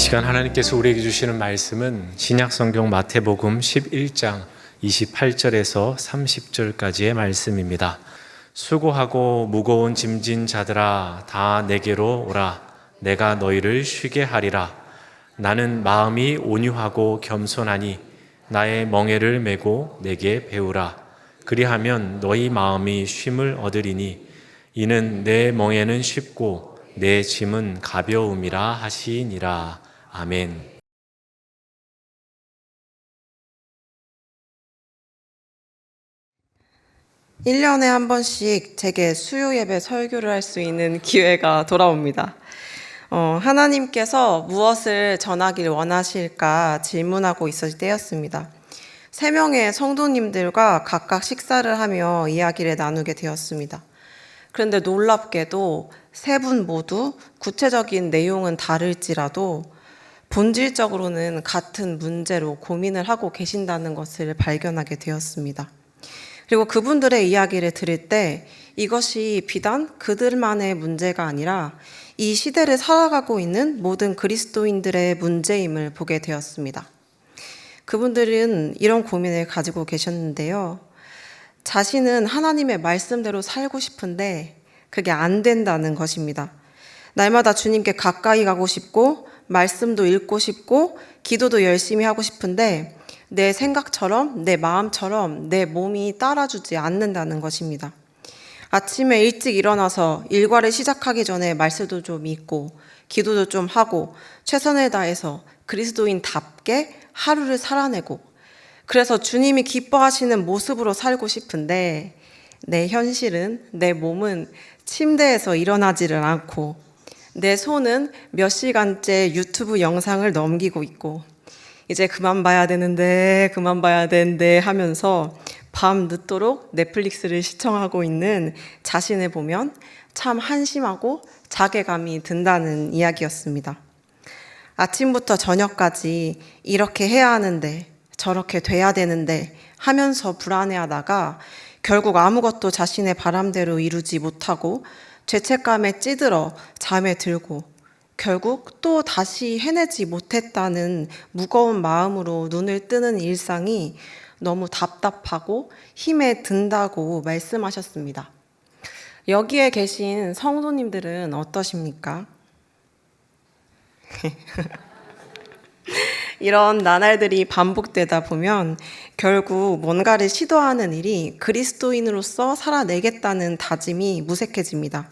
시간 하나님께서 우리에게 주시는 말씀은 신약성경 마태복음 11장 28절에서 30절까지의 말씀입니다. 수고하고 무거운 짐진 자들아 다 내게로 오라. 내가 너희를 쉬게 하리라. 나는 마음이 온유하고 겸손하니 나의 멍에를 메고 내게 배우라. 그리하면 너희 마음이 쉼을 얻으리니 이는 내 멍에는 쉽고 내 짐은 가벼움이라 하시니라. 아멘. (1년에) 한 번씩 제게 수요 예배 설교를 할 수 있는 기회가 돌아옵니다. 하나님께서 무엇을 전하길 원하실까 질문하고 있을 때였습니다. 3명의 성도님들과 각각 식사를 하며 이야기를 나누게 되었습니다. 그런데 놀랍게도 3분 모두 구체적인 내용은 다를지라도 본질적으로는 같은 문제로 고민을 하고 계신다는 것을 발견하게 되었습니다. 그리고 그분들의 이야기를 들을 때 이것이 비단 그들만의 문제가 아니라 이 시대를 살아가고 있는 모든 그리스도인들의 문제임을 보게 되었습니다. 그분들은 이런 고민을 가지고 계셨는데요. 자신은 하나님의 말씀대로 살고 싶은데 그게 안 된다는 것입니다. 날마다 주님께 가까이 가고 싶고 말씀도 읽고 싶고 기도도 열심히 하고 싶은데 내 생각처럼 내 마음처럼 내 몸이 따라주지 않는다는 것입니다. 아침에 일찍 일어나서 일과를 시작하기 전에 말씀도 좀 읽고 기도도 좀 하고 최선을 다해서 그리스도인답게 하루를 살아내고 그래서 주님이 기뻐하시는 모습으로 살고 싶은데 내 현실은 내 몸은 침대에서 일어나지를 않고 내 손은 몇 시간째 유튜브 영상을 넘기고 있고 이제 그만 봐야 되는데 하면서 밤 늦도록 넷플릭스를 시청하고 있는 자신을 보면 참 한심하고 자괴감이 든다는 이야기였습니다. 아침부터 저녁까지 이렇게 해야 하는데 저렇게 돼야 되는데 하면서 불안해하다가 결국 아무것도 자신의 바람대로 이루지 못하고 죄책감에 찌들어 잠에 들고 결국 또 다시 해내지 못했다는 무거운 마음으로 눈을 뜨는 일상이 너무 답답하고 힘에 든다고 말씀하셨습니다. 여기에 계신 성도님들은 어떠십니까? 이런 나날들이 반복되다 보면 결국 뭔가를 시도하는 일이 그리스도인으로서 살아내겠다는 다짐이 무색해집니다.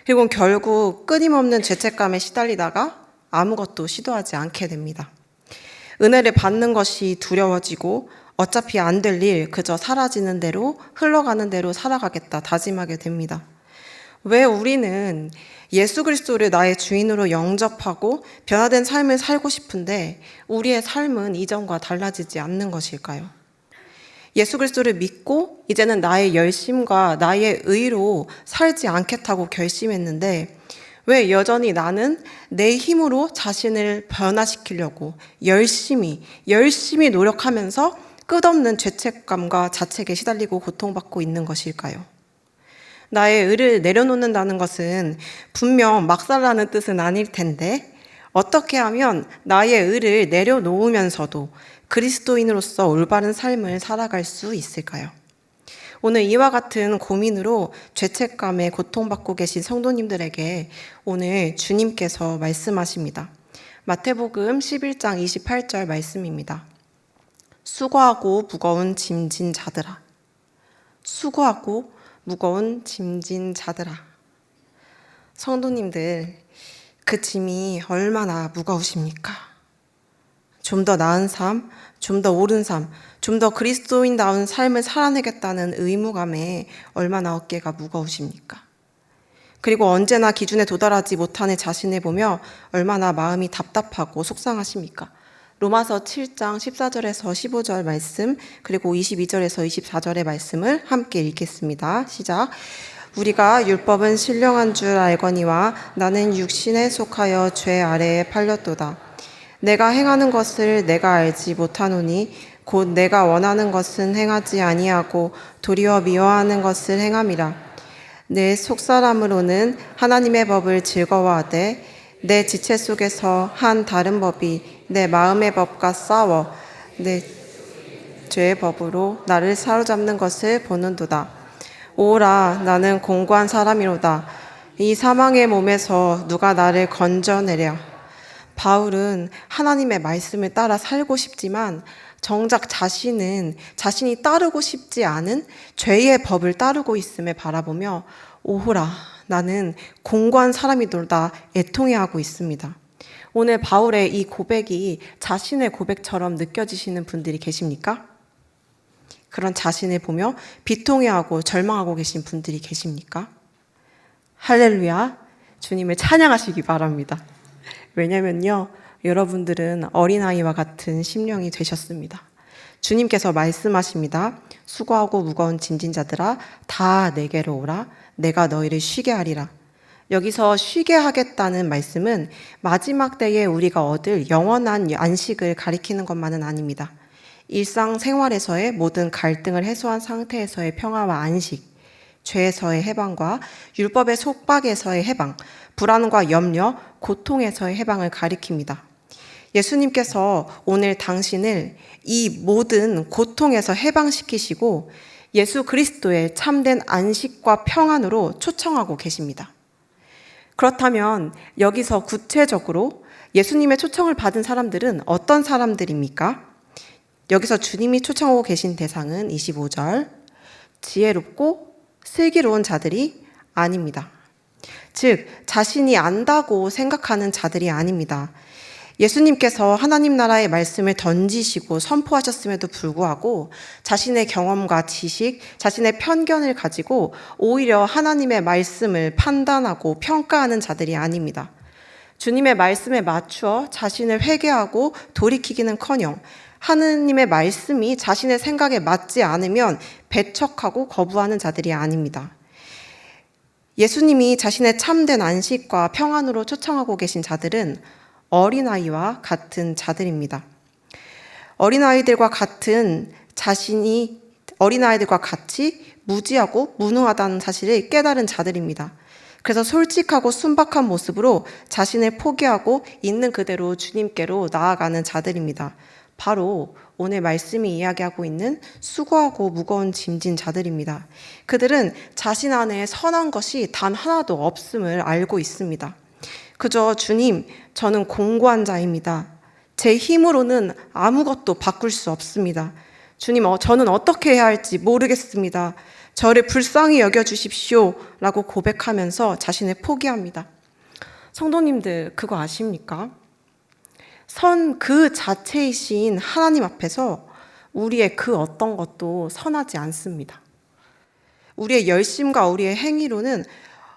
그리고 결국 끊임없는 죄책감에 시달리다가 아무것도 시도하지 않게 됩니다. 은혜를 받는 것이 두려워지고 어차피 안 될 일 그저 사라지는 대로 흘러가는 대로 살아가겠다 다짐하게 됩니다. 왜 우리는 예수 그리스도를 나의 주인으로 영접하고 변화된 삶을 살고 싶은데 우리의 삶은 이전과 달라지지 않는 것일까요? 예수 그리스도를 믿고 이제는 나의 열심과 나의 의로 살지 않겠다고 결심했는데 왜 여전히 나는 내 힘으로 자신을 변화시키려고 열심히 노력하면서 끝없는 죄책감과 자책에 시달리고 고통받고 있는 것일까요? 나의 의를 내려놓는다는 것은 분명 막살라는 뜻은 아닐 텐데 어떻게 하면 나의 의를 내려놓으면서도 그리스도인으로서 올바른 삶을 살아갈 수 있을까요? 오늘 이와 같은 고민으로 죄책감에 고통받고 계신 성도님들에게 오늘 주님께서 말씀하십니다. 마태복음 11장 28절 말씀입니다. 수고하고 무거운 짐진 자들아. 수고하고 무거운 짐진 자들아. 성도님들, 그 짐이 얼마나 무거우십니까? 좀 더 나은 삶, 좀 더 옳은 삶, 좀 더 그리스도인다운 삶을 살아내겠다는 의무감에 얼마나 어깨가 무거우십니까? 그리고 언제나 기준에 도달하지 못하는 자신을 보며 얼마나 마음이 답답하고 속상하십니까? 로마서 7장 14절에서 15절 말씀 그리고 22절에서 24절의 말씀을 함께 읽겠습니다. 시작. 우리가 율법은 신령한 줄 알거니와 나는 육신에 속하여 죄 아래에 팔렸도다. 내가 행하는 것을 내가 알지 못하노니 곧 내가 원하는 것은 행하지 아니하고 도리어 미워하는 것을 행함이라. 내 속사람으로는 하나님의 법을 즐거워하되 내 지체 속에서 한 다른 법이 내 마음의 법과 싸워 내 죄의 법으로 나를 사로잡는 것을 보는도다. 오라, 나는 공고한 사람이로다. 이 사망의 몸에서 누가 나를 건져내랴. 바울은 하나님의 말씀을 따라 살고 싶지만 정작 자신이 따르고 싶지 않은 죄의 법을 따르고 있음을 바라보며 오호라, 나는 공고한 사람이로다 애통해하고 있습니다. 오늘 바울의 이 고백이 자신의 고백처럼 느껴지시는 분들이 계십니까? 그런 자신을 보며 비통해하고 절망하고 계신 분들이 계십니까? 할렐루야, 주님을 찬양하시기 바랍니다. 왜냐면요, 여러분들은 어린아이와 같은 심령이 되셨습니다. 주님께서 말씀하십니다. 수고하고 무거운 짐진 자들아, 다 내게로 오라. 내가 너희를 쉬게 하리라. 여기서 쉬게 하겠다는 말씀은 마지막 때에 우리가 얻을 영원한 안식을 가리키는 것만은 아닙니다. 일상생활에서의 모든 갈등을 해소한 상태에서의 평화와 안식, 죄에서의 해방과 율법의 속박에서의 해방, 불안과 염려, 고통에서의 해방을 가리킵니다. 예수님께서 오늘 당신을 이 모든 고통에서 해방시키시고 예수 그리스도의 참된 안식과 평안으로 초청하고 계십니다. 그렇다면 여기서 구체적으로 예수님의 초청을 받은 사람들은 어떤 사람들입니까? 여기서 주님이 초청하고 계신 대상은 25절, 지혜롭고 슬기로운 자들이 아닙니다. 즉, 자신이 안다고 생각하는 자들이 아닙니다. 예수님께서 하나님 나라의 말씀을 던지시고 선포하셨음에도 불구하고 자신의 경험과 지식, 자신의 편견을 가지고 오히려 하나님의 말씀을 판단하고 평가하는 자들이 아닙니다. 주님의 말씀에 맞추어 자신을 회개하고 돌이키기는커녕 하느님의 말씀이 자신의 생각에 맞지 않으면 배척하고 거부하는 자들이 아닙니다. 예수님이 자신의 참된 안식과 평안으로 초청하고 계신 자들은 어린아이와 같은 자들입니다. 어린아이들과 같이 무지하고 무능하다는 사실을 깨달은 자들입니다. 그래서 솔직하고 순박한 모습으로 자신을 포기하고 있는 그대로 주님께로 나아가는 자들입니다. 바로 오늘 말씀이 이야기하고 있는 수고하고 무거운 짐진 자들입니다. 그들은 자신 안에 선한 것이 단 하나도 없음을 알고 있습니다. 그저 주님, 저는 공고한 자입니다. 제 힘으로는 아무것도 바꿀 수 없습니다. 주님, 저는 어떻게 해야 할지 모르겠습니다. 저를 불쌍히 여겨주십시오 라고 고백하면서 자신을 포기합니다. 성도님들, 그거 아십니까? 선 그 자체이신 하나님 앞에서 우리의 그 어떤 것도 선하지 않습니다. 우리의 열심과 우리의 행위로는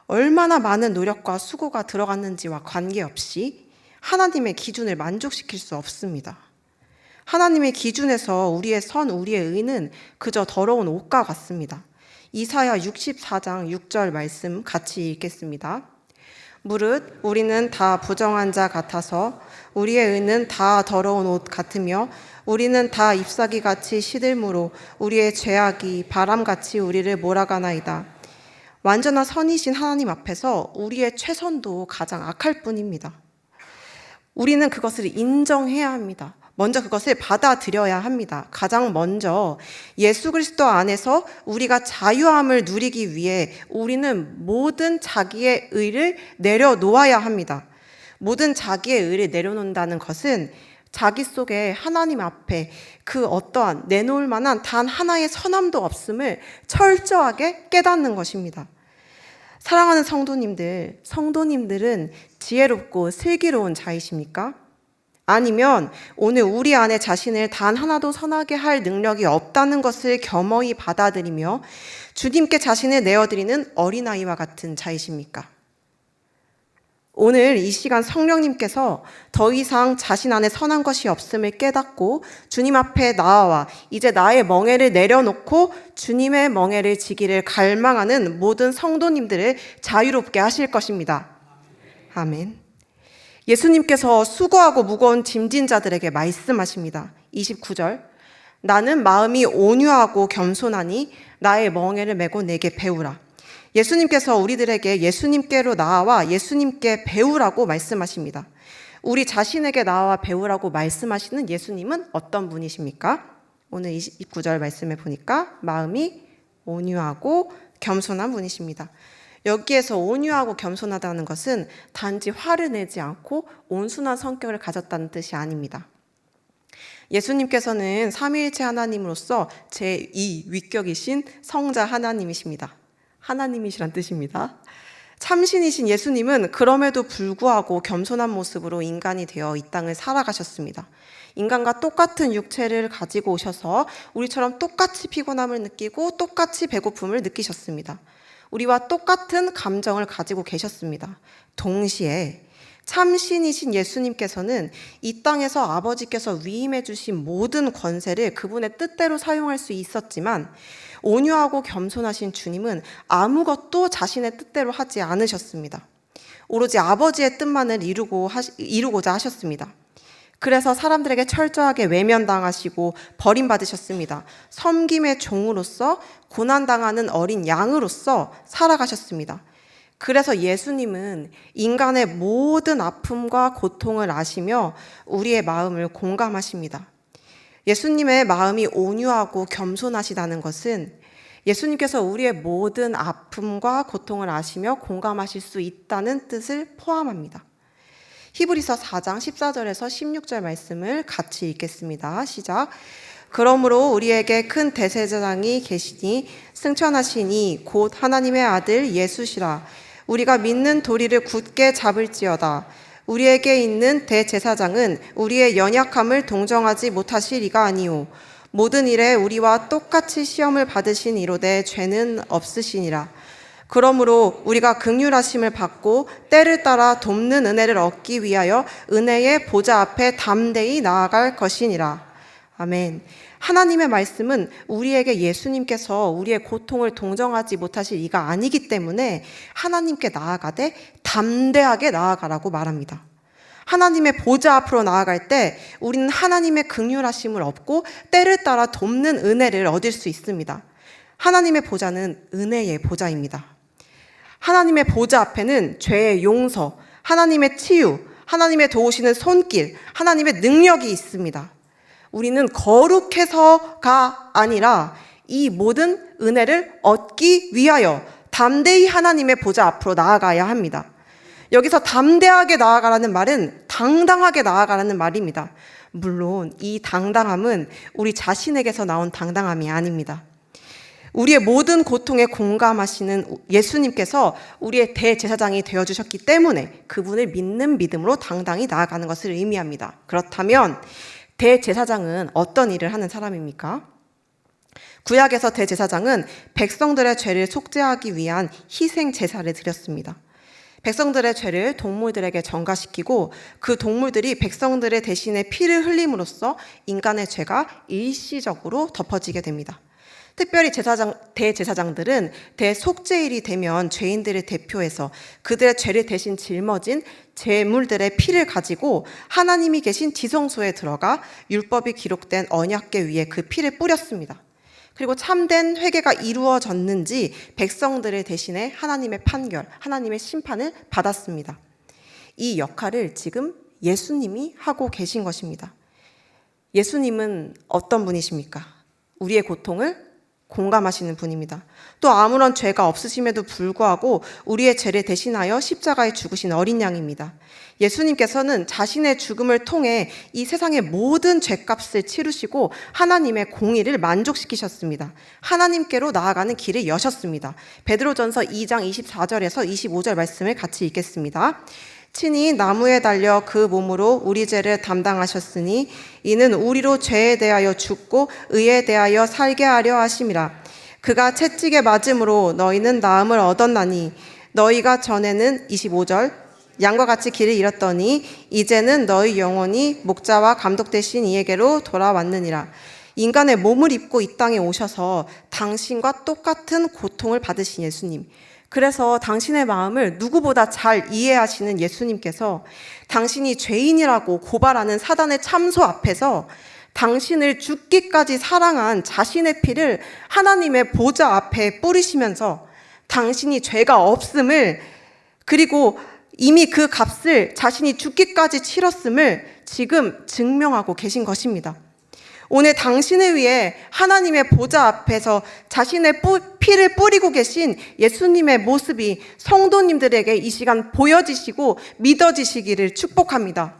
얼마나 많은 노력과 수고가 들어갔는지와 관계없이 하나님의 기준을 만족시킬 수 없습니다. 하나님의 기준에서 우리의 선, 우리의 의는 그저 더러운 옷과 같습니다. 이사야 64장 6절 말씀 같이 읽겠습니다. 무릇 우리는 다 부정한 자 같아서 우리의 의는 다 더러운 옷 같으며 우리는 다 잎사귀같이 시들므로 우리의 죄악이 바람같이 우리를 몰아가나이다. 완전한 선이신 하나님 앞에서 우리의 최선도 가장 악할 뿐입니다. 우리는 그것을 인정해야 합니다. 먼저 그것을 받아들여야 합니다. 가장 먼저 예수 그리스도 안에서 우리가 자유함을 누리기 위해 우리는 모든 자기의 의를 내려놓아야 합니다. 모든 자기의 의를 내려놓는다는 것은 자기 속에 하나님 앞에 그 어떠한 내놓을 만한 단 하나의 선함도 없음을 철저하게 깨닫는 것입니다. 사랑하는 성도님들은 지혜롭고 슬기로운 자이십니까? 아니면 오늘 우리 안에 자신을 단 하나도 선하게 할 능력이 없다는 것을 겸허히 받아들이며 주님께 자신을 내어드리는 어린아이와 같은 자이십니까? 오늘 이 시간 성령님께서 더 이상 자신 안에 선한 것이 없음을 깨닫고 주님 앞에 나아와 이제 나의 멍에를 내려놓고 주님의 멍에를 지기를 갈망하는 모든 성도님들을 자유롭게 하실 것입니다. 아멘. 예수님께서 수고하고 무거운 짐진 자들에게 말씀하십니다. 29절, 나는 마음이 온유하고 겸손하니 나의 멍에를 메고 내게 배우라. 예수님께서 우리들에게 예수님께로 나아와 예수님께 배우라고 말씀하십니다. 우리 자신에게 나아와 배우라고 말씀하시는 예수님은 어떤 분이십니까? 오늘 29절 말씀에 보니까 마음이 온유하고 겸손한 분이십니다. 여기에서 온유하고 겸손하다는 것은 단지 화를 내지 않고 온순한 성격을 가졌다는 뜻이 아닙니다. 예수님께서는 삼위일체 하나님으로서 제2위격이신 성자 하나님이십니다. 하나님이시란 뜻입니다. 참신이신 예수님은 그럼에도 불구하고 겸손한 모습으로 인간이 되어 이 땅을 살아가셨습니다. 인간과 똑같은 육체를 가지고 오셔서 우리처럼 똑같이 피곤함을 느끼고 똑같이 배고픔을 느끼셨습니다. 우리와 똑같은 감정을 가지고 계셨습니다. 동시에 참신이신 예수님께서는 이 땅에서 아버지께서 위임해 주신 모든 권세를 그분의 뜻대로 사용할 수 있었지만 온유하고 겸손하신 주님은 아무것도 자신의 뜻대로 하지 않으셨습니다. 오로지 아버지의 뜻만을 이루고자 하셨습니다. 그래서 사람들에게 철저하게 외면당하시고 버림받으셨습니다. 섬김의 종으로서 고난당하는 어린 양으로서 살아가셨습니다. 그래서 예수님은 인간의 모든 아픔과 고통을 아시며 우리의 마음을 공감하십니다. 예수님의 마음이 온유하고 겸손하시다는 것은 예수님께서 우리의 모든 아픔과 고통을 아시며 공감하실 수 있다는 뜻을 포함합니다. 히브리서 4장 14절에서 16절 말씀을 같이 읽겠습니다. 시작. 그러므로 우리에게 큰 대제사장이 계시니 승천하시니 곧 하나님의 아들 예수시라. 우리가 믿는 도리를 굳게 잡을지어다. 우리에게 있는 대제사장은 우리의 연약함을 동정하지 못하실 이가 아니오. 모든 일에 우리와 똑같이 시험을 받으신 이로되 죄는 없으시니라. 그러므로 우리가 긍휼하심을 받고 때를 따라 돕는 은혜를 얻기 위하여 은혜의 보좌 앞에 담대히 나아갈 것이니라. 아멘. 하나님의 말씀은 우리에게 예수님께서 우리의 고통을 동정하지 못하실 이가 아니기 때문에 하나님께 나아가되 담대하게 나아가라고 말합니다. 하나님의 보좌 앞으로 나아갈 때 우리는 하나님의 긍휼하심을 얻고 때를 따라 돕는 은혜를 얻을 수 있습니다. 하나님의 보좌는 은혜의 보좌입니다. 하나님의 보좌 앞에는 죄의 용서, 하나님의 치유, 하나님의 도우시는 손길, 하나님의 능력이 있습니다. 우리는 거룩해서가 아니라 이 모든 은혜를 얻기 위하여 담대히 하나님의 보좌 앞으로 나아가야 합니다. 여기서 담대하게 나아가라는 말은 당당하게 나아가라는 말입니다. 물론 이 당당함은 우리 자신에게서 나온 당당함이 아닙니다. 우리의 모든 고통에 공감하시는 예수님께서 우리의 대제사장이 되어주셨기 때문에 그분을 믿는 믿음으로 당당히 나아가는 것을 의미합니다. 그렇다면 대제사장은 어떤 일을 하는 사람입니까? 구약에서 대제사장은 백성들의 죄를 속죄하기 위한 희생 제사를 드렸습니다. 백성들의 죄를 동물들에게 전가시키고 그 동물들이 백성들의 대신에 피를 흘림으로써 인간의 죄가 일시적으로 덮어지게 됩니다. 특별히 대제사장들은 대속죄일이 되면 죄인들을 대표해서 그들의 죄를 대신 짊어진 제물들의 피를 가지고 하나님이 계신 지성소에 들어가 율법이 기록된 언약궤 위에 그 피를 뿌렸습니다. 그리고 참된 회개가 이루어졌는지 백성들을 대신해 하나님의 판결, 하나님의 심판을 받았습니다. 이 역할을 지금 예수님이 하고 계신 것입니다. 예수님은 어떤 분이십니까? 우리의 고통을 공감하시는 분입니다. 또 아무런 죄가 없으심에도 불구하고 우리의 죄를 대신하여 십자가에 죽으신 어린 양입니다. 예수님께서는 자신의 죽음을 통해 이 세상의 모든 죄값을 치르시고 하나님의 공의를 만족시키셨습니다. 하나님께로 나아가는 길을 여셨습니다. 베드로전서 2장 24절에서 25절 말씀을 같이 읽겠습니다. 친히 나무에 달려 그 몸으로 우리 죄를 담당하셨으니 이는 우리로 죄에 대하여 죽고 의에 대하여 살게 하려 하심이라. 그가 채찍에 맞음으로 너희는 나음을 얻었나니 너희가 전에는 25절 양과 같이 길을 잃었더니 이제는 너희 영혼이 목자와 감독 되신 이에게로 돌아왔느니라. 인간의 몸을 입고 이 땅에 오셔서 당신과 똑같은 고통을 받으신 예수님, 그래서 당신의 마음을 누구보다 잘 이해하시는 예수님께서 당신이 죄인이라고 고발하는 사단의 참소 앞에서 당신을 죽기까지 사랑한 자신의 피를 하나님의 보좌 앞에 뿌리시면서 당신이 죄가 없음을, 그리고 이미 그 값을 자신이 죽기까지 치렀음을 지금 증명하고 계신 것입니다. 오늘 당신을 위해 하나님의 보좌 앞에서 자신의 피를 뿌리고 계신 예수님의 모습이 성도님들에게 이 시간 보여지시고 믿어지시기를 축복합니다.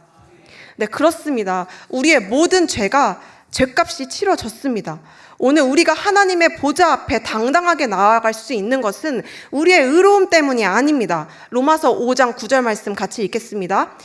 네, 그렇습니다. 우리의 모든 죄가 죄값이 치러졌습니다. 오늘 우리가 하나님의 보좌 앞에 당당하게 나아갈 수 있는 것은 우리의 의로움 때문이 아닙니다. 로마서 5장 9절 말씀 같이 읽겠습니다.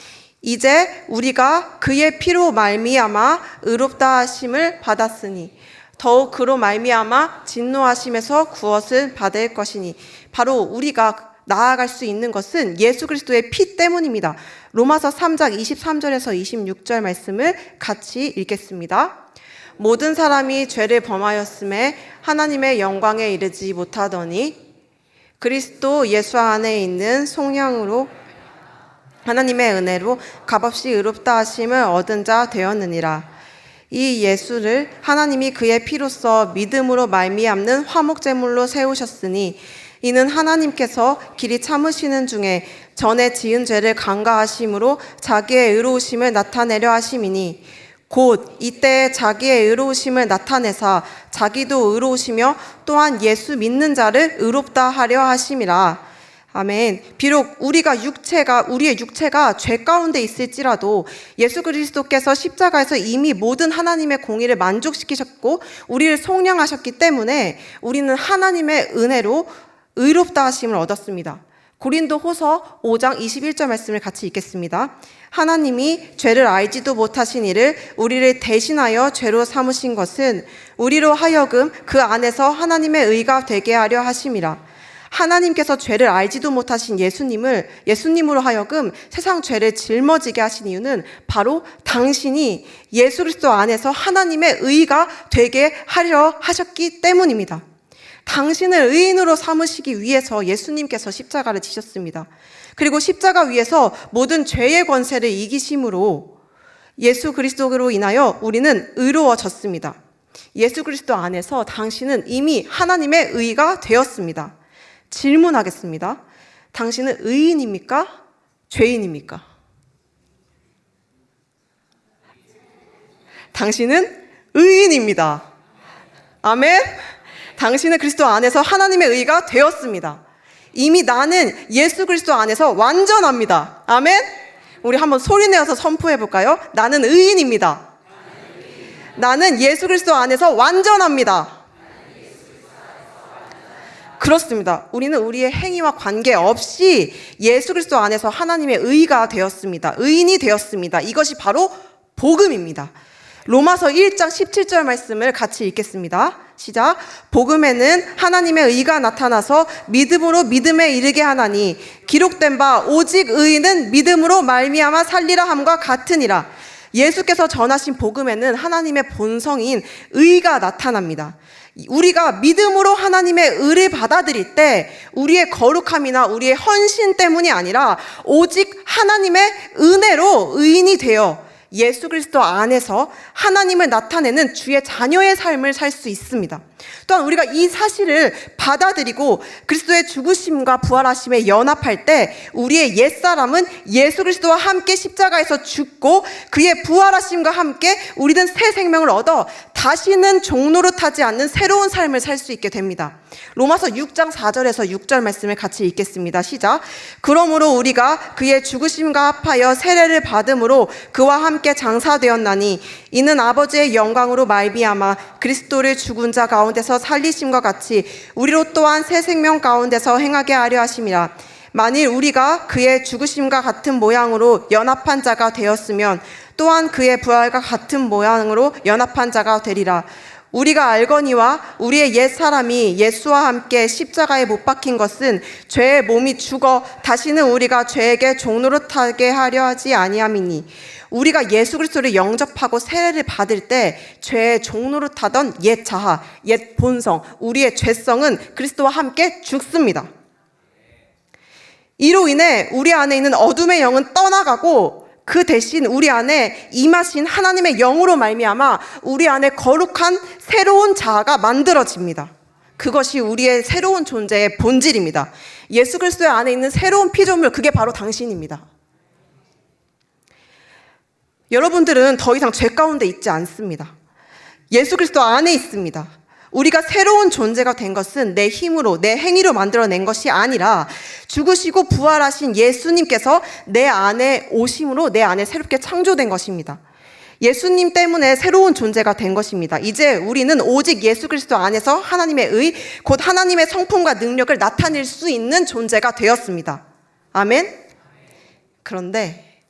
이제 우리가 그의 피로 말미암아 의롭다 하심을 받았으니 더욱 그로 말미암아 진노하심에서 구원을 받을 것이니, 바로 우리가 나아갈 수 있는 것은 예수 그리스도의 피 때문입니다. 로마서 3장 23절에서 26절 말씀을 같이 읽겠습니다. 모든 사람이 죄를 범하였음에 하나님의 영광에 이르지 못하더니 그리스도 예수 안에 있는 속량으로 하나님의 은혜로 값없이 의롭다 하심을 얻은 자 되었느니라. 이 예수를 하나님이 그의 피로써 믿음으로 말미암는 화목제물로 세우셨으니 이는 하나님께서 길이 참으시는 중에 전에 지은 죄를 간과하심으로 자기의 의로우심을 나타내려 하심이니, 곧 이때 자기의 의로우심을 나타내사 자기도 의로우시며 또한 예수 믿는 자를 의롭다 하려 하심이라. 아멘. 비록 우리의 육체가 죄 가운데 있을지라도 예수 그리스도께서 십자가에서 이미 모든 하나님의 공의를 만족시키셨고 우리를 속량하셨기 때문에 우리는 하나님의 은혜로 의롭다 하심을 얻었습니다. 고린도후서 5장 21절 말씀을 같이 읽겠습니다. 하나님이 죄를 알지도 못하신 이를 우리를 대신하여 죄로 삼으신 것은 우리로 하여금 그 안에서 하나님의 의가 되게 하려 하심이라. 하나님께서 죄를 알지도 못하신 예수님으로 하여금 세상 죄를 짊어지게 하신 이유는 바로 당신이 예수 그리스도 안에서 하나님의 의가 되게 하려 하셨기 때문입니다. 당신을 의인으로 삼으시기 위해서 예수님께서 십자가를 지셨습니다. 그리고 십자가 위에서 모든 죄의 권세를 이기심으로 예수 그리스도로 인하여 우리는 의로워졌습니다. 예수 그리스도 안에서 당신은 이미 하나님의 의가 되었습니다. 질문하겠습니다. 당신은 의인입니까? 죄인입니까? 당신은 의인입니다. 아멘. 당신은 그리스도 안에서 하나님의 의가 되었습니다. 이미 나는 예수 그리스도 안에서 완전합니다. 아멘. 우리 한번 소리내어서 선포해 볼까요? 나는 의인입니다. 나는 예수 그리스도 안에서 완전합니다. 그렇습니다. 우리는 우리의 행위와 관계없이 예수 그리스도 안에서 하나님의 의가 되었습니다. 의인이 되었습니다. 이것이 바로 복음입니다. 로마서 1장 17절 말씀을 같이 읽겠습니다. 시작. 복음에는 하나님의 의가 나타나서 믿음으로 믿음에 이르게 하나니 기록된 바 오직 의인은 믿음으로 말미암아 살리라 함과 같으니라. 예수께서 전하신 복음에는 하나님의 본성인 의가 나타납니다. 우리가 믿음으로 하나님의 의를 받아들일 때 우리의 거룩함이나 우리의 헌신 때문이 아니라 오직 하나님의 은혜로 의인이 되어 예수 그리스도 안에서 하나님을 나타내는 주의 자녀의 삶을 살 수 있습니다. 또한 우리가 이 사실을 받아들이고 그리스도의 죽으심과 부활하심에 연합할 때 우리의 옛사람은 예수 그리스도와 함께 십자가에서 죽고 그의 부활하심과 함께 우리는 새 생명을 얻어 다시는 종노릇하지 않는 새로운 삶을 살 수 있게 됩니다. 로마서 6장 4절에서 6절 말씀을 같이 읽겠습니다. 시작. 그러므로 우리가 그의 죽으심과 합하여 세례를 받음으로 그와 함께 장사되었나니 이는 아버지의 영광으로 말미암아 그리스도를 죽은 자 가운데서 살리심과 같이 우리로 또한 새 생명 가운데서 행하게 하려 하심이라. 만일 우리가 그의 죽으심과 같은 모양으로 연합한 자가 되었으면 또한 그의 부활과 같은 모양으로 연합한 자가 되리라. 우리가 알거니와 우리의 옛사람이 예수와 함께 십자가에 못 박힌 것은 죄의 몸이 죽어 다시는 우리가 죄에게 종노릇하게 하려 하지 아니함이니 우리가 예수 그리스도를 영접하고 세례를 받을 때 죄의 종노릇하던 옛 자아, 옛 본성, 우리의 죄성은 그리스도와 함께 죽습니다. 이로 인해 우리 안에 있는 어둠의 영은 떠나가고 그 대신 우리 안에 임하신 하나님의 영으로 말미암아 우리 안에 거룩한 새로운 자아가 만들어집니다. 그것이 우리의 새로운 존재의 본질입니다. 예수 그리스도 안에 있는 새로운 피조물, 그게 바로 당신입니다. 여러분들은 더 이상 죄 가운데 있지 않습니다. 예수 그리스도 안에 있습니다. 우리가 새로운 존재가 된 것은 내 힘으로, 내 행위로 만들어낸 것이 아니라 죽으시고 부활하신 예수님께서 내 안에 오심으로 내 안에 새롭게 창조된 것입니다. 예수님 때문에 새로운 존재가 된 것입니다. 이제 우리는 오직 예수 그리스도 안에서 하나님의 의, 곧 하나님의 성품과 능력을 나타낼 수 있는 존재가 되었습니다. 아멘? 그런데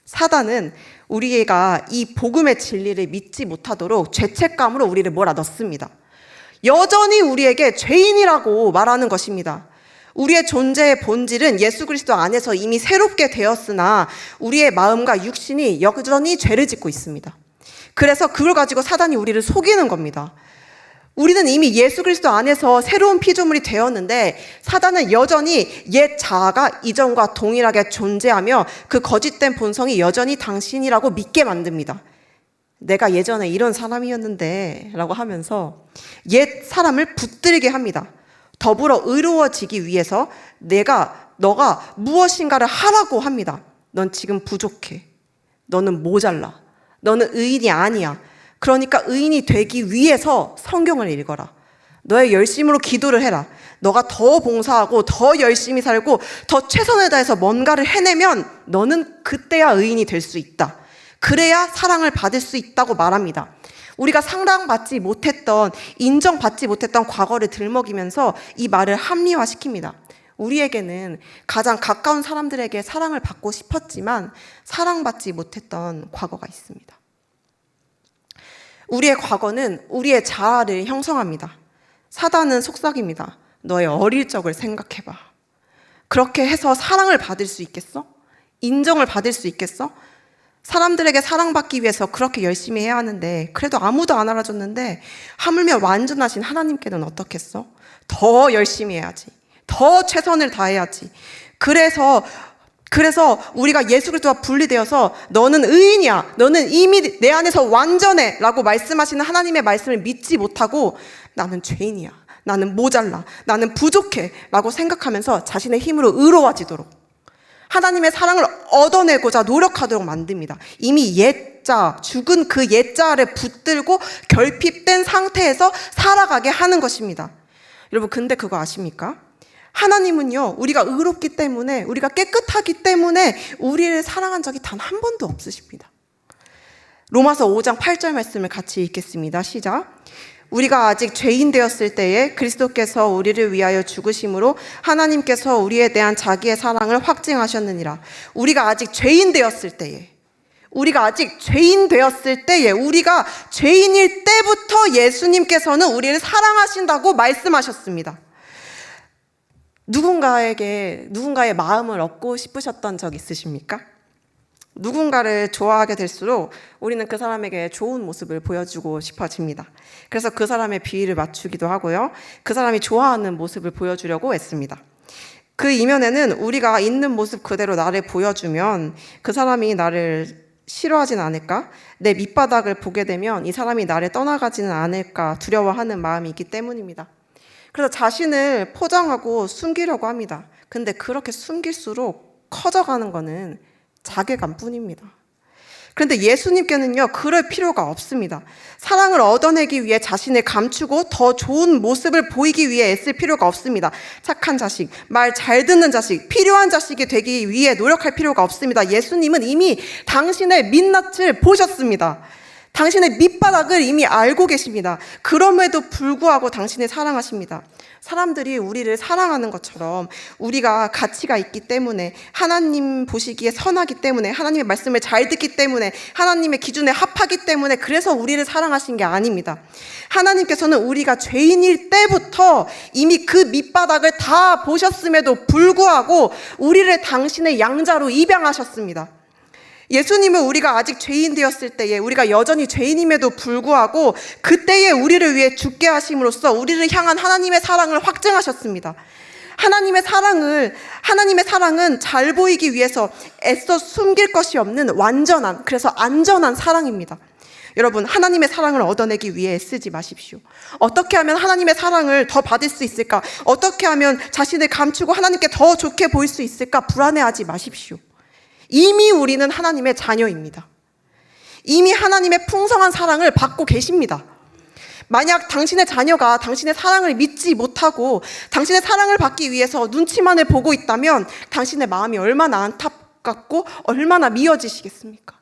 사단은 우리가 이 복음의 진리를 믿지 못하도록 죄책감으로 우리를 몰아넣습니다. 여전히 우리에게 죄인이라고 말하는 것입니다. 우리의 존재의 본질은 예수 그리스도 안에서 이미 새롭게 되었으나 우리의 마음과 육신이 여전히 죄를 짓고 있습니다. 그래서 그걸 가지고 사단이 우리를 속이는 겁니다. 우리는 이미 예수 그리스도 안에서 새로운 피조물이 되었는데 사단은 여전히 옛 자아가 이전과 동일하게 존재하며 그 거짓된 본성이 여전히 당신이라고 믿게 만듭니다. 내가 예전에 이런 사람이었는데 라고 하면서 옛 사람을 붙들게 합니다. 더불어 의로워지기 위해서 너가 무엇인가를 하라고 합니다. 넌 지금 부족해. 너는 모자라. 너는 의인이 아니야. 그러니까 의인이 되기 위해서 성경을 읽어라. 너의 열심으로 기도를 해라. 너가 더 봉사하고 더 열심히 살고 더 최선을 다해서 뭔가를 해내면 너는 그때야 의인이 될 수 있다. 그래야 사랑을 받을 수 있다고 말합니다. 우리가 사랑받지 못했던, 인정받지 못했던 과거를 들먹이면서 이 말을 합리화시킵니다. 우리에게는 가장 가까운 사람들에게 사랑을 받고 싶었지만 사랑받지 못했던 과거가 있습니다. 우리의 과거는 우리의 자아를 형성합니다. 사단은 속삭입니다. 너의 어릴 적을 생각해봐. 그렇게 해서 사랑을 받을 수 있겠어? 인정을 받을 수 있겠어? 사람들에게 사랑받기 위해서 그렇게 열심히 해야 하는데 그래도 아무도 안 알아줬는데 하물며 완전하신 하나님께는 어떻겠어? 더 열심히 해야지. 더 최선을 다해야지. 그래서 우리가 예수 그리스도와 분리되어서 너는 의인이야. 너는 이미 내 안에서 완전해 라고 말씀하시는 하나님의 말씀을 믿지 못하고 나는 죄인이야. 나는 모자라. 나는 부족해 라고 생각하면서 자신의 힘으로 의로워지도록 하나님의 사랑을 얻어내고자 노력하도록 만듭니다. 이미 옛자, 죽은 그 옛자를 붙들고 결핍된 상태에서 살아가게 하는 것입니다. 여러분, 근데 그거 아십니까? 하나님은요, 우리가 의롭기 때문에, 우리가 깨끗하기 때문에 우리를 사랑한 적이 단 한 번도 없으십니다. 로마서 5장 8절 말씀을 같이 읽겠습니다. 시작. 우리가 아직 죄인 되었을 때에 그리스도께서 우리를 위하여 죽으심으로 하나님께서 우리에 대한 자기의 사랑을 확증하셨느니라. 우리가 아직 죄인 되었을 때에, 우리가 죄인일 때부터 예수님께서는 우리를 사랑하신다고 말씀하셨습니다. 누군가의 마음을 얻고 싶으셨던 적 있으십니까? 누군가를 좋아하게 될수록 우리는 그 사람에게 좋은 모습을 보여주고 싶어집니다. 그래서 그 사람의 비위를 맞추기도 하고요. 그 사람이 좋아하는 모습을 보여주려고 애씁니다. 그 이면에는 우리가 있는 모습 그대로 나를 보여주면 그 사람이 나를 싫어하진 않을까? 내 밑바닥을 보게 되면 이 사람이 나를 떠나가지는 않을까 두려워하는 마음이 있기 때문입니다. 그래서 자신을 포장하고 숨기려고 합니다. 근데 그렇게 숨길수록 커져가는 거는 자괴감뿐입니다. 그런데 예수님께는요, 그럴 필요가 없습니다. 사랑을 얻어내기 위해 자신을 감추고 더 좋은 모습을 보이기 위해 애쓸 필요가 없습니다. 착한 자식, 말 잘 듣는 자식, 필요한 자식이 되기 위해 노력할 필요가 없습니다. 예수님은 이미 당신의 민낯을 보셨습니다. 당신의 밑바닥을 이미 알고 계십니다. 그럼에도 불구하고 당신을 사랑하십니다. 사람들이 우리를 사랑하는 것처럼 우리가 가치가 있기 때문에, 하나님 보시기에 선하기 때문에, 하나님의 말씀을 잘 듣기 때문에, 하나님의 기준에 합하기 때문에 그래서 우리를 사랑하신 게 아닙니다. 하나님께서는 우리가 죄인일 때부터 이미 그 밑바닥을 다 보셨음에도 불구하고 우리를 당신의 양자로 입양하셨습니다. 예수님은 우리가 아직 죄인 되었을 때에, 우리가 여전히 죄인임에도 불구하고 그때에 우리를 위해 죽게 하심으로써 우리를 향한 하나님의 사랑을 확증하셨습니다. 하나님의 사랑은 잘 보이기 위해서 애써 숨길 것이 없는 완전한, 그래서 안전한 사랑입니다. 여러분, 하나님의 사랑을 얻어내기 위해 애쓰지 마십시오. 어떻게 하면 하나님의 사랑을 더 받을 수 있을까? 어떻게 하면 자신을 감추고 하나님께 더 좋게 보일 수 있을까? 불안해하지 마십시오. 이미 우리는 하나님의 자녀입니다. 이미 하나님의 풍성한 사랑을 받고 계십니다. 만약 당신의 자녀가 당신의 사랑을 믿지 못하고 당신의 사랑을 받기 위해서 눈치만을 보고 있다면 당신의 마음이 얼마나 안타깝고 얼마나 미어지시겠습니까?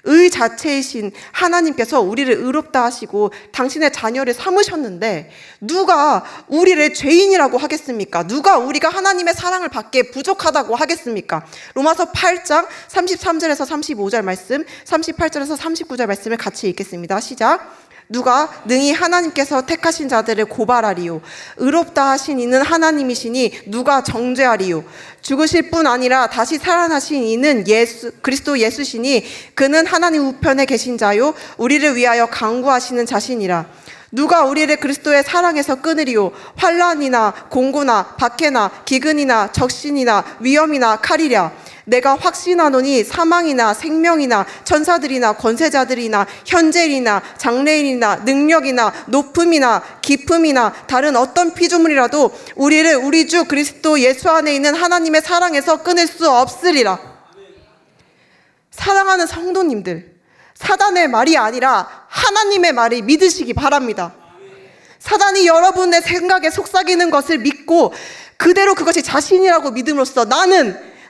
의 자체이신 하나님께서 우리를 의롭다 하시고 당신의 자녀를 삼으셨는데 누가 우리를 죄인이라고 하겠습니까? 누가 우리가 하나님의 사랑을 받기에 부족하다고 하겠습니까? 로마서 8장 33절에서 35절 말씀, 38절에서 39절 말씀을 같이 읽겠습니다. 시작. 누가 능히 하나님께서 택하신 자들을 고발하리요? 의롭다 하신 이는 하나님이시니 누가 정죄하리요? 죽으실 뿐 아니라 다시 살아나신 이는 그리스도 예수시니 그는 하나님 우편에 계신 자요 우리를 위하여 간구하시는 자신이라. 누가 우리를 그리스도의 사랑에서 끊으리요? 환난이나 공고나 박해나 기근이나 적신이나 위험이나 칼이랴. 내가 확신하노니 사망이나 생명이나 천사들이나 권세자들이나 현재일이나 장래일이나 능력이나 높음이나 깊음이나 다른 어떤 피조물이라도 우리를 우리 주 그리스도 예수 안에 있는 하나님의 사랑에서 끊을 수 없으리라. 사랑하는 성도님들, 사단의 말이 아니라 하나님의 말을 믿으시기 바랍니다. 사단이 여러분의 생각에 속삭이는 것을 믿고 그대로 그것이 자신이라고 믿음으로써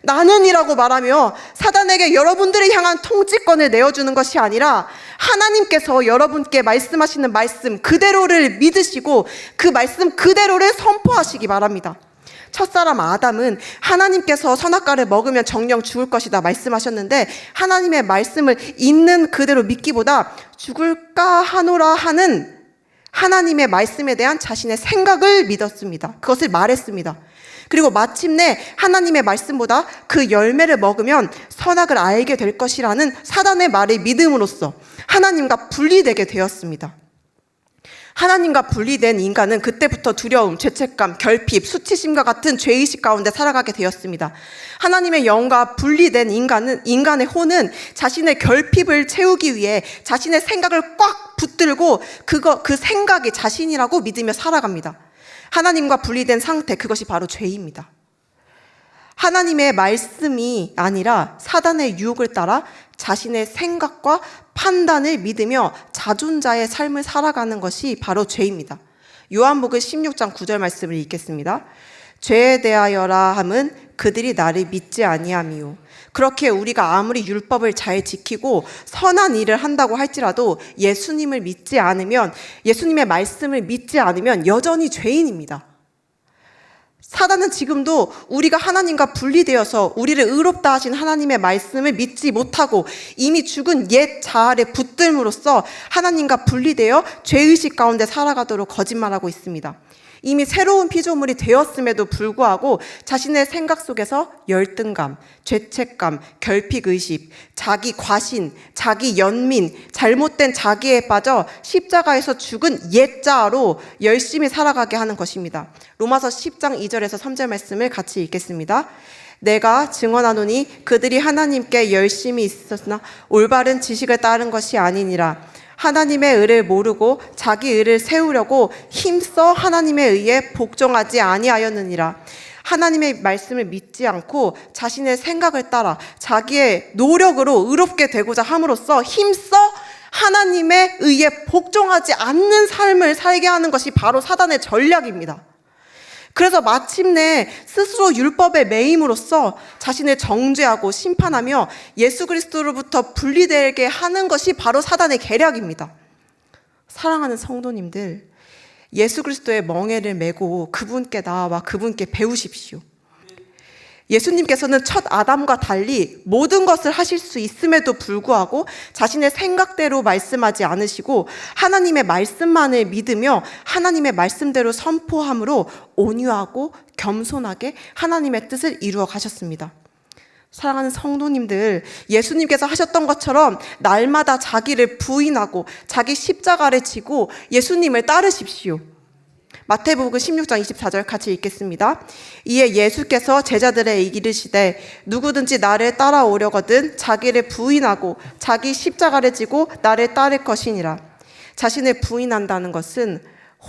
나는이라고 말하며 사단에게 여러분들을 향한 통치권을 내어주는 것이 아니라 하나님께서 여러분께 말씀하시는 말씀 그대로를 믿으시고 그 말씀 그대로를 선포하시기 바랍니다. 첫사람 아담은 하나님께서 선악과를 먹으면 정령 죽을 것이다 말씀하셨는데 하나님의 말씀을 있는 그대로 믿기보다 죽을까 하노라 하는 하나님의 말씀에 대한 자신의 생각을 믿었습니다. 그것을 말했습니다. 그리고 마침내 하나님의 말씀보다 그 열매를 먹으면 선악을 알게 될 것이라는 사단의 말을 믿음으로써 하나님과 분리되게 되었습니다. 하나님과 분리된 인간은 그때부터 두려움, 죄책감, 결핍, 수치심과 같은 죄의식 가운데 살아가게 되었습니다. 하나님의 영과 분리된 인간의 혼은 자신의 결핍을 채우기 위해 자신의 생각을 꽉 붙들고 그 생각이 자신이라고 믿으며 살아갑니다. 하나님과 분리된 상태, 그것이 바로 죄입니다. 하나님의 말씀이 아니라 사단의 유혹을 따라 자신의 생각과 판단을 믿으며 자존자의 삶을 살아가는 것이 바로 죄입니다. 요한복음 16장 9절 말씀을 읽겠습니다. 죄에 대하여라 함은 그들이 나를 믿지 아니함이요. 그렇게 우리가 아무리 율법을 잘 지키고 선한 일을 한다고 할지라도 예수님을 믿지 않으면, 예수님의 말씀을 믿지 않으면 여전히 죄인입니다. 사단은 지금도 우리가 하나님과 분리되어서 우리를 의롭다 하신 하나님의 말씀을 믿지 못하고 이미 죽은 옛 자아를 붙들므로써 하나님과 분리되어 죄의식 가운데 살아가도록 거짓말하고 있습니다. 이미 새로운 피조물이 되었음에도 불구하고 자신의 생각 속에서 열등감, 죄책감, 결핍의식, 자기 과신, 자기 연민, 잘못된 자기에 빠져 십자가에서 죽은 옛자아로 열심히 살아가게 하는 것입니다. 로마서 10장 2절에서 3절 말씀을 같이 읽겠습니다. 내가 증언하노니 그들이 하나님께 열심히 있었으나 올바른 지식을 따른 것이 아니니라. 하나님의 의를 모르고 자기 의를 세우려고 힘써 하나님의 의에 복종하지 아니하였느니라. 하나님의 말씀을 믿지 않고 자신의 생각을 따라 자기의 노력으로 의롭게 되고자 함으로써 힘써 하나님의 의에 복종하지 않는 삶을 살게 하는 것이 바로 사단의 전략입니다. 그래서 마침내 스스로 율법에 매임으로써 자신을 정죄하고 심판하며 예수 그리스도로부터 분리되게 하는 것이 바로 사단의 계략입니다. 사랑하는 성도님들, 예수 그리스도의 멍에를 메고 그분께 나아와 그분께 배우십시오. 예수님께서는 첫 아담과 달리 모든 것을 하실 수 있음에도 불구하고 자신의 생각대로 말씀하지 않으시고 하나님의 말씀만을 믿으며 하나님의 말씀대로 선포함으로 온유하고 겸손하게 하나님의 뜻을 이루어 가셨습니다. 사랑하는 성도님들, 예수님께서 하셨던 것처럼 날마다 자기를 부인하고 자기 십자가를 지고 예수님을 따르십시오. 마태복음 16장 24절 같이 읽겠습니다. 이에 예수께서 제자들에게 이르시되 누구든지 나를 따라오려거든 자기를 부인하고 자기 십자가를 지고 나를 따를 것이니라. 자신을 부인한다는 것은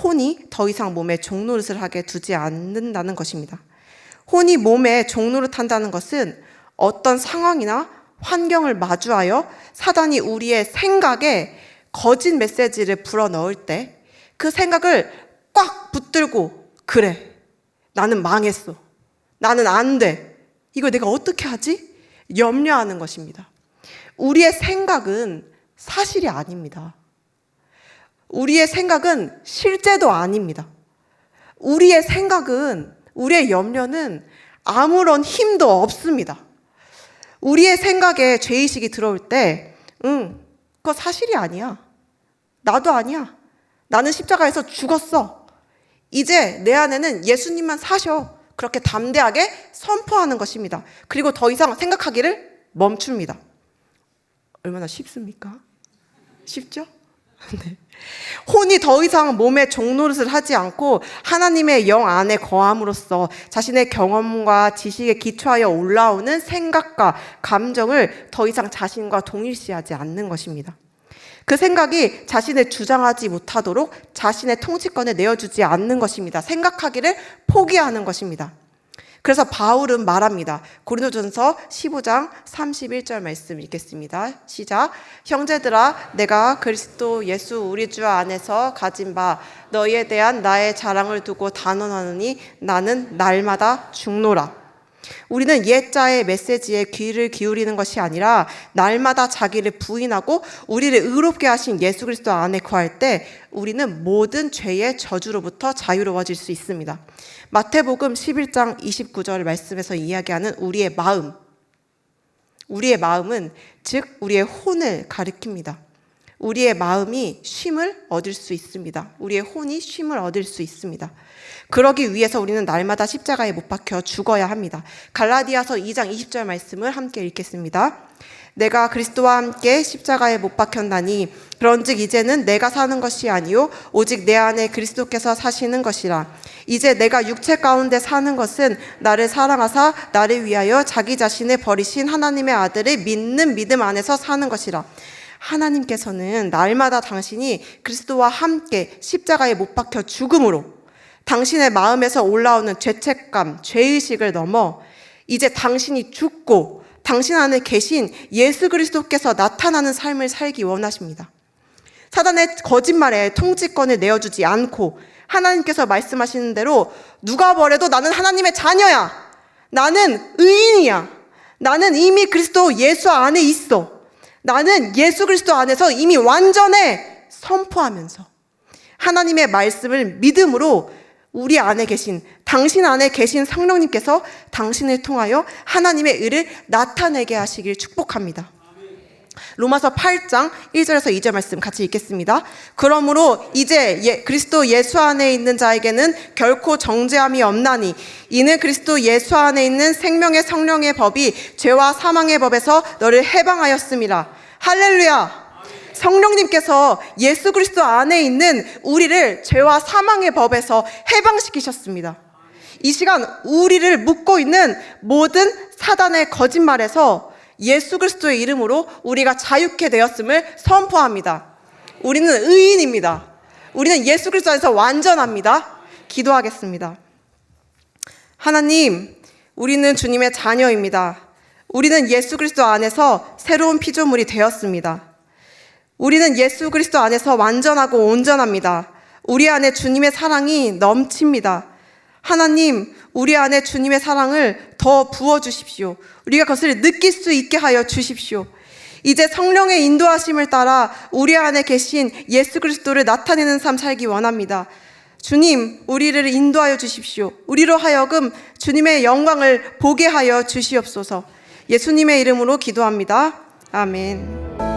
혼이 더 이상 몸에 종노릇을 하게 두지 않는다는 것입니다. 혼이 몸에 종노릇한다는 것은 어떤 상황이나 환경을 마주하여 사단이 우리의 생각에 거짓 메시지를 불어넣을 때 그 생각을 꽉 붙들고 그래, 나는 망했어, 나는 안 돼, 이걸 내가 어떻게 하지? 염려하는 것입니다. 우리의 생각은 사실이 아닙니다. 우리의 생각은 실제도 아닙니다. 우리의 생각은, 우리의 염려는 아무런 힘도 없습니다. 우리의 생각에 죄의식이 들어올 때 그거 사실이 아니야. 나도 아니야. 나는 십자가에서 죽었어. 이제 내 안에는 예수님만 사셔. 그렇게 담대하게 선포하는 것입니다. 그리고 더 이상 생각하기를 멈춥니다. 얼마나 쉽습니까? 쉽죠? 네. 혼이 더 이상 몸에 종노릇을 하지 않고 하나님의 영 안에 거함으로써 자신의 경험과 지식에 기초하여 올라오는 생각과 감정을 더 이상 자신과 동일시하지 않는 것입니다. 그 생각이 자신을 주장하지 못하도록 자신의 통치권을 내어주지 않는 것입니다. 생각하기를 포기하는 것입니다. 그래서 바울은 말합니다. 고린도전서 15장 31절 말씀 읽겠습니다. 시작. 형제들아, 내가 그리스도 예수 우리 주 안에서 가진 바 너희에 대한 나의 자랑을 두고 단언하노니 나는 날마다 죽노라. 우리는 옛자의 메시지에 귀를 기울이는 것이 아니라 날마다 자기를 부인하고 우리를 의롭게 하신 예수 그리스도 안에 거할 때 우리는 모든 죄의 저주로부터 자유로워질 수 있습니다. 마태복음 11장 29절 말씀에서 이야기하는 우리의 마음, 우리의 마음은 즉 우리의 혼을 가리킵니다. 우리의 마음이 쉼을 얻을 수 있습니다. 우리의 혼이 쉼을 얻을 수 있습니다. 그러기 위해서 우리는 날마다 십자가에 못 박혀 죽어야 합니다. 갈라디아서 2장 20절 말씀을 함께 읽겠습니다. 내가 그리스도와 함께 십자가에 못 박혔나니 그런즉 이제는 내가 사는 것이 아니요 오직 내 안에 그리스도께서 사시는 것이라. 이제 내가 육체 가운데 사는 것은 나를 사랑하사 나를 위하여 자기 자신을 버리신 하나님의 아들을 믿는 믿음 안에서 사는 것이라. 하나님께서는 날마다 당신이 그리스도와 함께 십자가에 못 박혀 죽음으로 당신의 마음에서 올라오는 죄책감, 죄의식을 넘어 이제 당신이 죽고 당신 안에 계신 예수 그리스도께서 나타나는 삶을 살기 원하십니다. 사단의 거짓말에 통치권을 내어주지 않고 하나님께서 말씀하시는 대로 누가 뭐래도 나는 하나님의 자녀야. 나는 의인이야. 나는 이미 그리스도 예수 안에 있어. 나는 예수 그리스도 안에서 이미 완전해. 선포하면서 하나님의 말씀을 믿음으로 우리 안에 계신, 당신 안에 계신 성령님께서 당신을 통하여 하나님의 의를 나타내게 하시길 축복합니다. 로마서 8장 1절에서 2절 말씀 같이 읽겠습니다. 그러므로 이제 그리스도 예수 안에 있는 자에게는 결코 정죄함이 없나니 이는 그리스도 예수 안에 있는 생명의 성령의 법이 죄와 사망의 법에서 너를 해방하였음이라. 할렐루야. 성령님께서 예수 그리스도 안에 있는 우리를 죄와 사망의 법에서 해방시키셨습니다. 이 시간 우리를 묶고 있는 모든 사단의 거짓말에서 예수 그리스도의 이름으로 우리가 자유케 되었음을 선포합니다. 우리는 의인입니다. 우리는 예수 그리스도 안에서 완전합니다. 기도하겠습니다. 하나님, 우리는 주님의 자녀입니다. 우리는 예수 그리스도 안에서 새로운 피조물이 되었습니다. 우리는 예수 그리스도 안에서 완전하고 온전합니다. 우리 안에 주님의 사랑이 넘칩니다. 하나님, 우리 안에 주님의 사랑을 더 부어주십시오. 우리가 그것을 느낄 수 있게 하여 주십시오. 이제 성령의 인도하심을 따라 우리 안에 계신 예수 그리스도를 나타내는 삶 살기 원합니다. 주님, 우리를 인도하여 주십시오. 우리로 하여금 주님의 영광을 보게 하여 주시옵소서. 예수님의 이름으로 기도합니다. 아멘.